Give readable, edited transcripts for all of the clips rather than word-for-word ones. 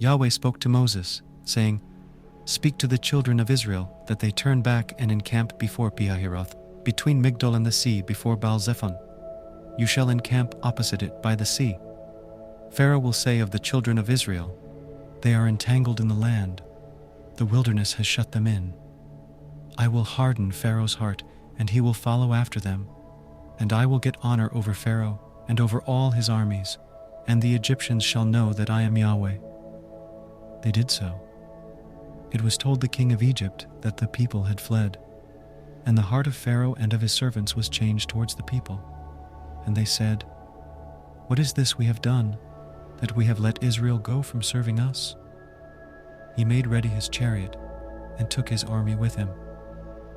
Yahweh spoke to Moses, saying, "Speak to the children of Israel that they turn back and encamp before Pihahiroth, between Migdol and the sea before Baal Zephon. You shall encamp opposite it by the sea. Pharaoh will say of the children of Israel, 'They are entangled in the land. The wilderness has shut them in.' I will harden Pharaoh's heart, and he will follow after them. And I will get honor over Pharaoh and over all his armies, and the Egyptians shall know that I am Yahweh." They did so. It was told the king of Egypt that the people had fled, and the heart of Pharaoh and of his servants was changed towards the people. And they said, "What is this we have done, that we have let Israel go from serving us?" He made ready his chariot and took his army with him.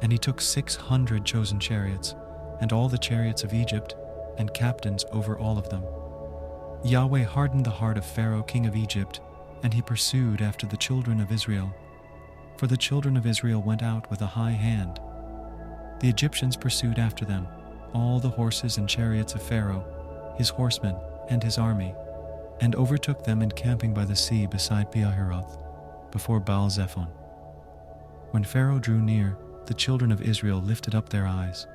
And he took 600 chosen chariots, and all the chariots of Egypt, and captains over all of them. Yahweh hardened the heart of Pharaoh king of Egypt, and he pursued after the children of Israel. For the children of Israel went out with a high hand. The Egyptians pursued after them, all the horses and chariots of Pharaoh, his horsemen, and his army, and overtook them encamping by the sea beside Pihahiroth, before Baal Zephon. When Pharaoh drew near, the children of Israel lifted up their eyes,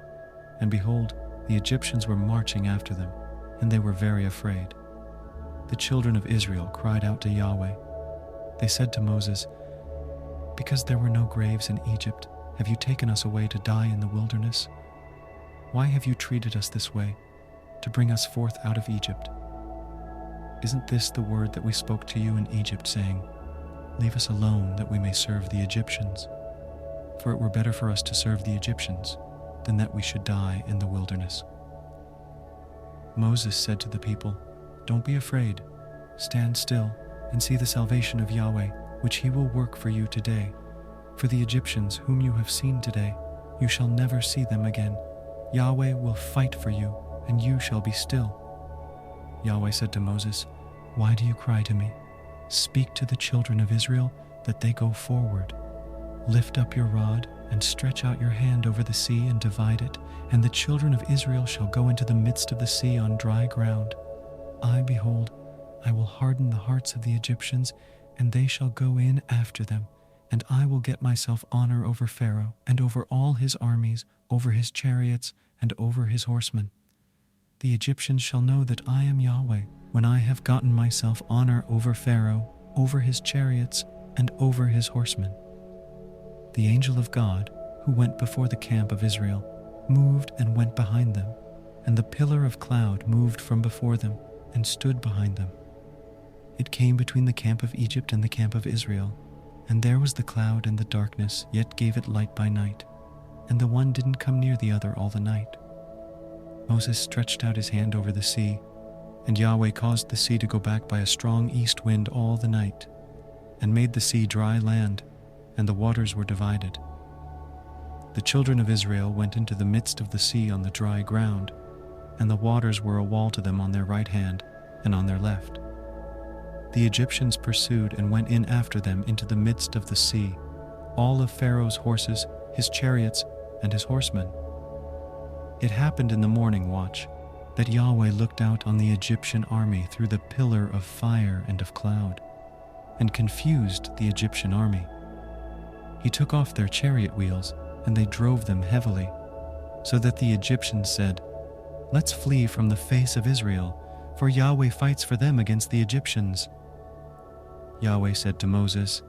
and behold, the Egyptians were marching after them, and they were very afraid. The children of Israel cried out to Yahweh. They said to Moses, "Because there were no graves in Egypt, have you taken us away to die in the wilderness? Why have you treated us this way, to bring us forth out of Egypt? Isn't this the word that we spoke to you in Egypt, saying, 'Leave us alone that we may serve the Egyptians'? For it were better for us to serve the Egyptians than that we should die in the wilderness." Moses said to the people, "Don't be afraid. Stand still and see the salvation of Yahweh, which he will work for you today. For the Egyptians whom you have seen today, you shall never see them again. Yahweh will fight for you, and you shall be still." Yahweh said to Moses, "Why do you cry to me? Speak to the children of Israel that they go forward. Lift up your rod and stretch out your hand over the sea and divide it, and the children of Israel shall go into the midst of the sea on dry ground. Behold, I will harden the hearts of the Egyptians, and they shall go in after them, and I will get myself honor over Pharaoh and over all his armies, over his chariots and over his horsemen. The Egyptians shall know that I am Yahweh, when I have gotten myself honor over Pharaoh, over his chariots, and over his horsemen." The angel of God, who went before the camp of Israel, moved and went behind them, and the pillar of cloud moved from before them and stood behind them. It came between the camp of Egypt and the camp of Israel, and there was the cloud and the darkness, yet gave it light by night, and the one didn't come near the other all the night. Moses stretched out his hand over the sea, and Yahweh caused the sea to go back by a strong east wind all the night, and made the sea dry land, and the waters were divided. The children of Israel went into the midst of the sea on the dry ground, and the waters were a wall to them on their right hand and on their left. The Egyptians pursued and went in after them into the midst of the sea, all of Pharaoh's horses, his chariots, and his horsemen. It happened in the morning watch that Yahweh looked out on the Egyptian army through the pillar of fire and of cloud, and confused the Egyptian army. He took off their chariot wheels, and they drove them heavily, so that the Egyptians said, "Let's flee from the face of Israel, for Yahweh fights for them against the Egyptians." Yahweh said to Moses,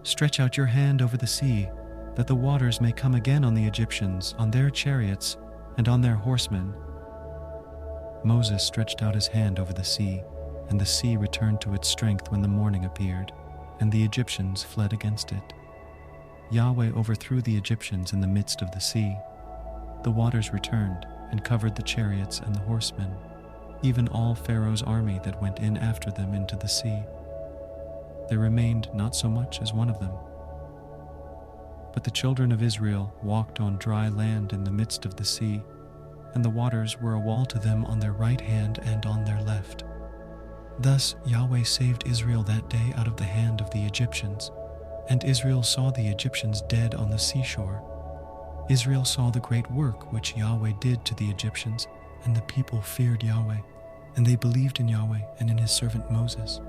"Stretch out your hand over the sea, that the waters may come again on the Egyptians, on their chariots, and on their horsemen." Moses stretched out his hand over the sea, and the sea returned to its strength when the morning appeared, and the Egyptians fled against it. Yahweh overthrew the Egyptians in the midst of the sea. The waters returned and covered the chariots and the horsemen, even all Pharaoh's army that went in after them into the sea. There remained not so much as one of them. But the children of Israel walked on dry land in the midst of the sea, and the waters were a wall to them on their right hand and on their left. Thus Yahweh saved Israel that day out of the hand of the Egyptians, and Israel saw the Egyptians dead on the seashore. Israel saw the great work which Yahweh did to the Egyptians, and the people feared Yahweh, and they believed in Yahweh and in his servant Moses.